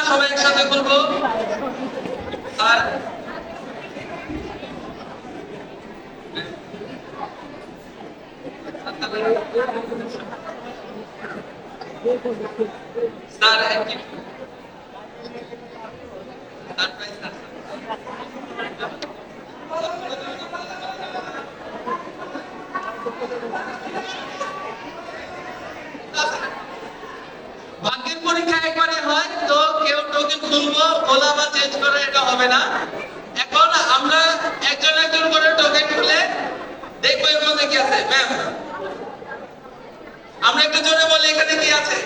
সবাই একসাথে বলবো। আর স্যার একটি সারপ্রাইজ স্যার ভাগ্যের পরীক্ষা একবারে হয়, তো কেউ টোকেন খুলবো খোলা বা চেঞ্জ করা এটা হবে না। এখন আমরা একজন একজন করে টোকেন খুলে দেখবো এর মধ্যে কি আছে। ম্যাম আমরা একটু জোরে বলি এখানে কি আছে।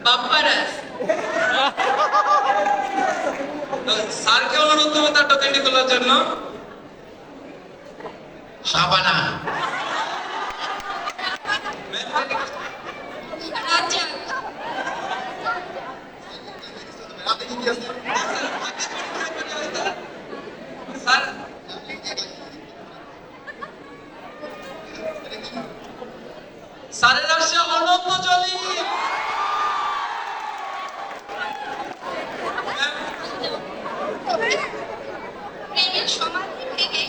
বাম্পারাস। স্যারকে অনুরোধ করবো তার টোকেনটি খোলার জন্য। শাবানা, স্যার স্যারের আসছে অনন্ত জলি। প্রেমের সমাধি ভেঙে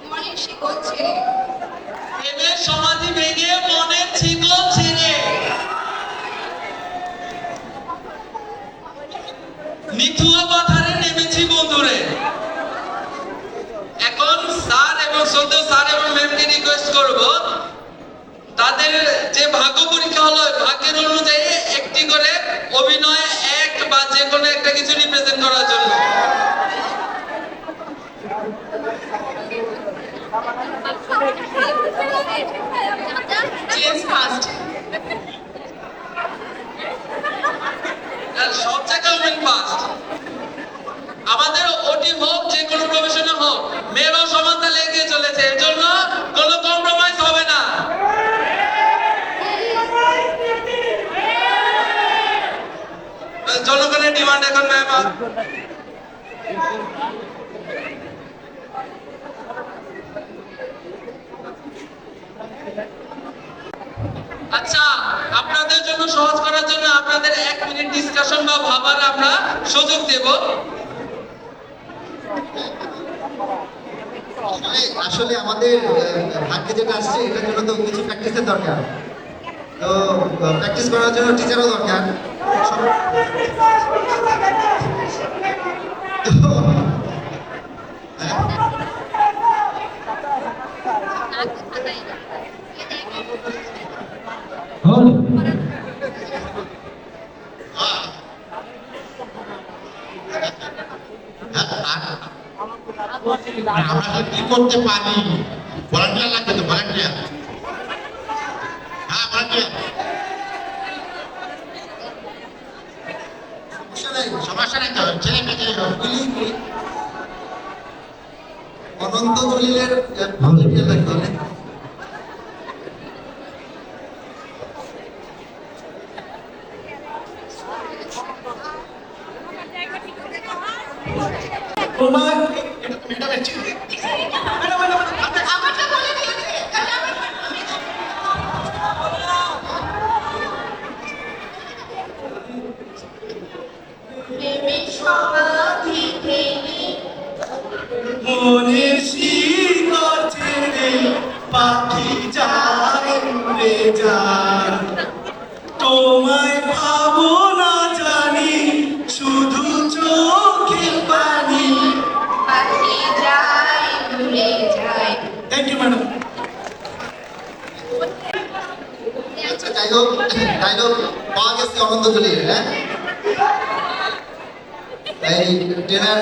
মনের শিকল ছেড়ে, প্রেমের সমাধি ভেঙে মনের শিকল ছিঁড়ে নিথুয়া পাথারে নেমেছি বন্ধুরে। এখন স্যার এবং শ্রদ্ধেয় স্যার এবং ম্যামকে রিকোয়েস্ট করব তাদের যে ভাগ্য পরীক্ষা হলো ভাগ্যের অনুযায়ী একটি করে অভিনয় অ্যাক্ট বা যে কোনো একটা কিছু রিপ্রেজেন্ট করার জন্য। Change fast. সব জায়গায় উইন ফাস্ট। আমাদের ওটি হোক যে কোনো প্রফেশনে হোক মেয়েরাও সমান তালে এগিয়ে চলেছে, এর জন্য কোনো কম্প্রোমাইজ হবে না। জনগণের ডিমান্ড এখন ম্যাম। আচ্ছা, আপনাদের জন্য সহজ করার জন্য আপনাদের 1 মিনিট ডিসকাশন বা ভাবার আমরা সুযোগ দেব। আসলে আমাদের ভাগ্যে যেটা আসছে এটার জন্য তো কিছু প্র্যাকটিসের দরকার। তো প্র্যাকটিস করার জন্য টিচারও দরকার। আমরা কি করতে পারি? ভলান্টিয়ার লাগবে তো, ভলান্টিয়ার। হ্যাঁ, ভলান্টিয়ার। সমস্যা নেই তো, ছেলে মেয়ে অনন্ত জলিলের ভলান্টিয়ার লাগবে। আমারটা বলে দিয়েছে, তাহলে আমার প্রেমের সমাধি ভেঙে মনের শিকড় ছেড়ে পাখি যায় উড়ে যায়, তোমায় পাবো না জানি শুধু চোখের পানি। পাখি যায় উড়ে যায়। Thank you madam. আচ্ছা, ডায়লগ পাওয়া গেছে অনন্ত জলিলের। হ্যাঁ, এই ট্রেনার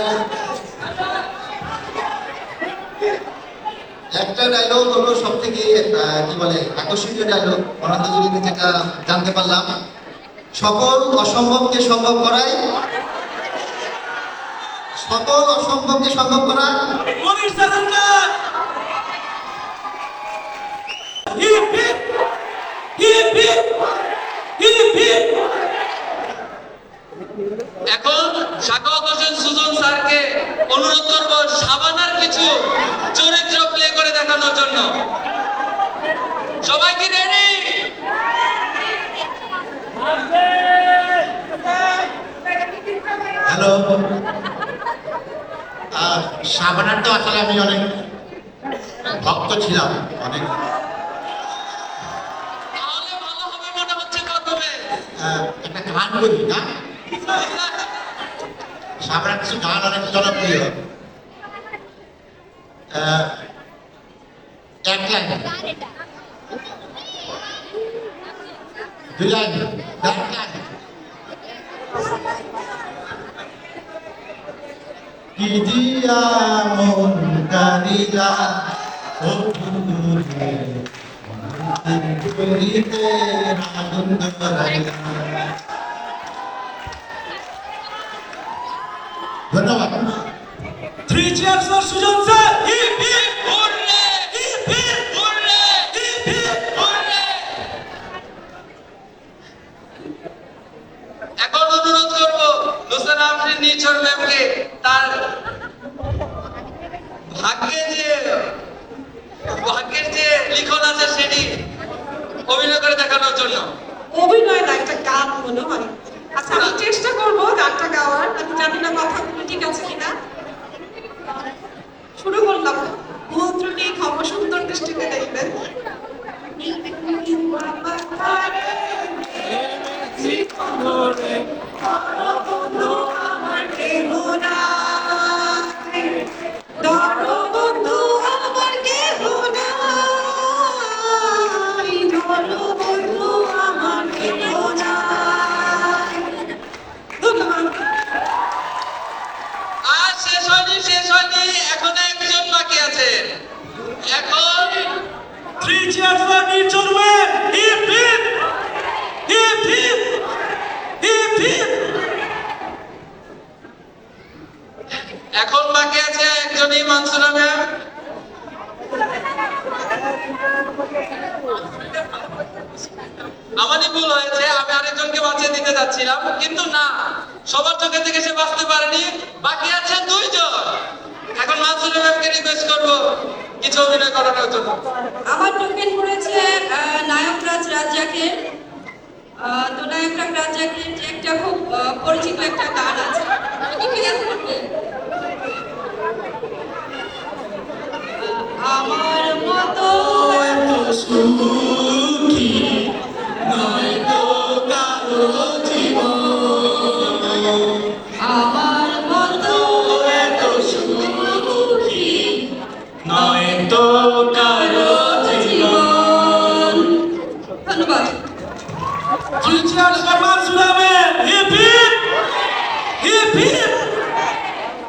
একটা ডায়লগ হলো সব থেকে কি বলে আকর্ষণীয় ডায়লগ অনন্ত জলিলে, যেটা জানতে পারলাম, সকল অসম্ভবকে সম্ভব করায়, সকল অসম্ভবকে সম্ভব করা। Monir surrender. Hip hip hip hip hip hip. এখন শাখাওয়াত হোসেন সুজন স্যারকে অনুরোধ করব শাবানার কিছু চরিত্র প্লে করে দেখানোর জন্য। সবাই কি রেডি? হ্যালো। সাবানার তো আসলে আমি অনেক ভক্ত ছিলাম, অনেক তাহলে ভালো হবে মনে হচ্ছে প্রথমে। একটা গান করি না, সাবানার কিছু গান অনেক জনপ্রিয়। এক লাইন, দুই লাইন, এক লাইন। কি দিয়া মন কারিলা ও বন্ধুরে, করিতে আনন্দ রাইলা। ধন্যবাদ। 3 cheers for Sujan sir. Hip hip hurray! Hip hip hurray! Hip hip. Hurray! এখন অনুরোধ করব লুসানা আফরিন নিচর ম্যামকে তার ভাগ্যের যে লিখন আছে সেটি অভিনয় করে দেখানোর জন্য। অভিনয় না, একটা গান মনে হয়। আচ্ছা, আমি চেষ্টা করবো গানটা গাওয়ার। আমি জানি না কথাগুলো ঠিক আছে কিনা। শুরু করলাম, ভুল ত্রুটি ক্ষমা সুন্দর দৃষ্টিতে দেখবেন। ধরো বন্ধু আমার কেহ নাই, ধরো বন্ধু আমার কেহ নাই। ধন্যবাদ। আর শেষ হয়নি, এখনো একজন বাকি আছে। এখন 3 cheers for নির্জন ma'am. Hip hip hip hip hip hip. এখন বাকি আছে একজনই, মানসুরা ম্যাম। আমারই ভুল হয়েছে, আমি আরেকজনকে বাঁচিয়ে দিতে যাচ্ছিলাম, কিন্তু না, সবার চোখে থেকে সে বাঁচতে পারেনি। বাকি আছে 2 জন। এখন মানসুরা ম্যামকে রিকোয়েস্ট করব কিছু অভিনয় করানোর জন্য। আমার টোকেন পড়েছে নায়করাজ রাজ্জাকের। তো নায়করাজ রাজ্জাকের যে একটা খুব পরিচিত একটা গান আছে, আমার মতো এত সুখী নয় তো কারো জীবন, আমার মতো এত সুখী নয় তো কারো জীবন। ধন্যবাদ। 3 cheers for Mansura ma'am. Hip hip hip hip.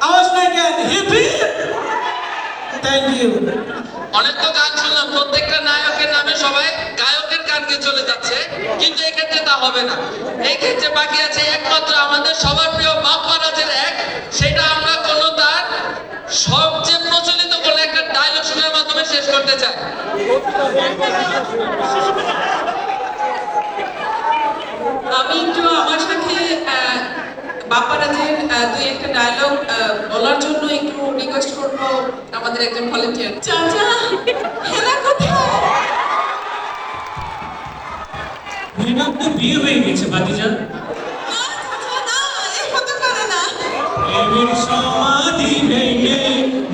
আওয়াজ নাই কেন? Hip hip. Thank you. অনেক তো গান শুনলাম, প্রত্যেকটা নায়কের নামে সবাই গায়কের গানকে চলে যাচ্ছে, কিন্তু এক্ষেত্রে তা হবে না। এই ক্ষেত্রে বাকি আছে একমাত্র আমাদের সবার প্রিয় বাপ্পা রাজের এক, সেটা আমরা কোনো তার সবচেয়ে প্রচলিত কোনো একটা ডায়লগ শুনের মাধ্যমে শেষ করতে চাই। আমি একটু আমার সাথে বাপ্পারাজের দুই একটা ডায়লগ বলার জন্য একটু রিকোয়েস্ট করবো আমাদের একজন ভলেন্টিয়ার। চাচা খেলা কোথায়? মেয়েটা তো বিয়ে হয়ে গেছে ভাতিজা। না, চাচা, না, এই হতে পারে না। প্রেমের সমাধি ভেঙে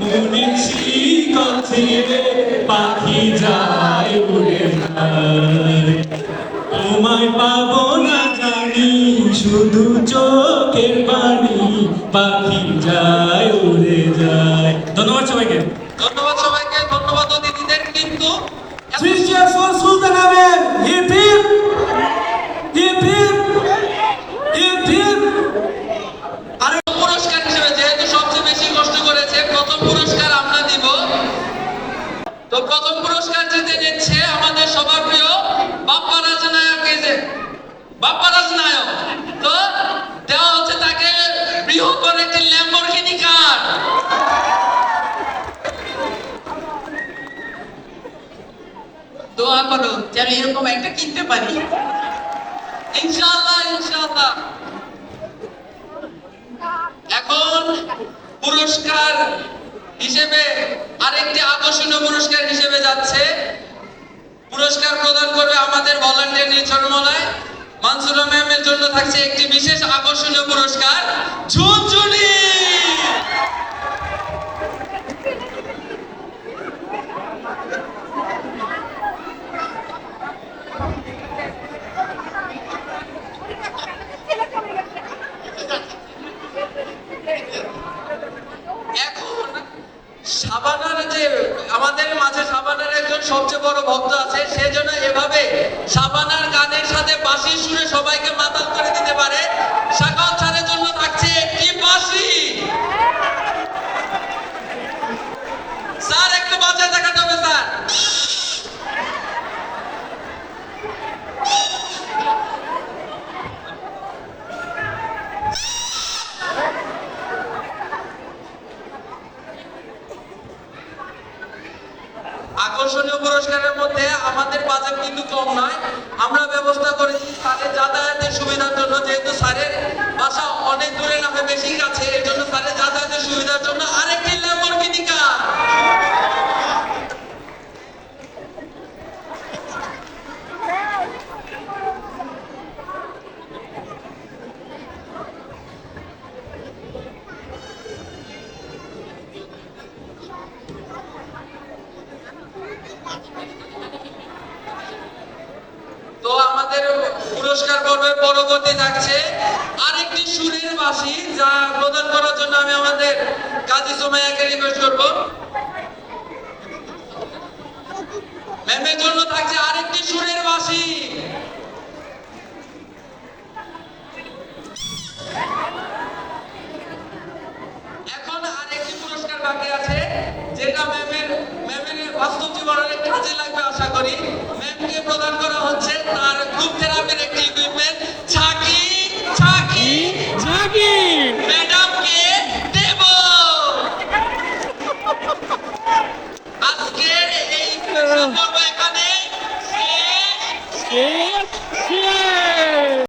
মনের শিকল ছিঁড়ে পাখি যায় উড়ে যায়। তোমায় পাবো না জানি, শুধু চোখের পানি, পাখি যায় উড়ে যায়। ধন্যবাদ সবাইকে। ধন্যবাদ সবাইকে, ধন্যবাদ অতিথিদের। কিন্তু 3 cheers for Sultana ma'am. Hip hip hip hip hip heap. পুরস্কার হিসেবে যেহেতু সবচেয়ে বেশি কষ্ট করেছে, প্রথম পুরস্কার আমরা দিব। তো প্রথম পুরস্কার জিতে নিচ্ছে আমাদের সবার প্রিয় বাপ্পা রাজ নায়ক। এই যে বাপ্পা রাজ নায়ক, তো দেওয়া হচ্ছে তাকে বৃহত্তর একটি ল্যাম্বরগিনি কার। দোয়া করো যেন এরকম একটা কিনতে পারি। ইনশাআল্লাহ ইনশাআল্লাহ। এখন পুরস্কার হিসেবে আরেকটি আকর্ষণীয় পুরস্কার হিসেবে যাচ্ছে। পুরস্কার প্রদান করবে আমাদের ভলান্টিয়ার নির্ঝরমলায়। মানসুরা ম্যামের জন্য থাকছে একটি বিশেষ আকর্ষণীয় পুরস্কার, ঝুনঝুন। ভক্ত আছে, সেজন্য এভাবে শাবানার গানের সাথে বাঁশির সুরে সবাইকে মাতাল করে দিতে পারে। সাকাওয়াত স্যারের জন্য থাকছে একটি বাঁশি। স্যার একটু বাজায় দেখাতে হবে স্যার। আকর্ষণীয় পুরস্কারের মধ্যে আমাদের বাজেট কিন্তু কম নয়। আমরা ব্যবস্থা করেছি স্যারের যাতায়াতের সুবিধার জন্য, যেহেতু স্যারের বাসা অনেক দূরে না হয় বেশি কাছে, এর জন্য স্যারের যাতায়াতের সুবিধার জন্য আরেকটি ল্যাম্বরগিনি কার। তো আমাদের পুরস্কার পর্বের পরবর্তী থাকছে আরেকটি সুরের বাঁশি, যা প্রদান করার জন্য আমি আমাদের কাজী সুমাইয়াকে রিকোয়েস্ট করব। ম্যামের জন্য থাকছে আরেকটি সুরের বাঁশি। এখন আরেকটি পুরস্কার বাকি আছে, যেটা ম্যামের বাস্তব জীবনের কাজে লাগবে আশা করি। ম্যামকে প্রদান করা হচ্ছে তার গ্রুপ থেরাপির একটি ইকুইপমেন্ট, ঝাঁকি ঝাঁকি ঝাঁকি। ম্যাডামকে দেব। আজকের এই পর্ব এখানে শেষ।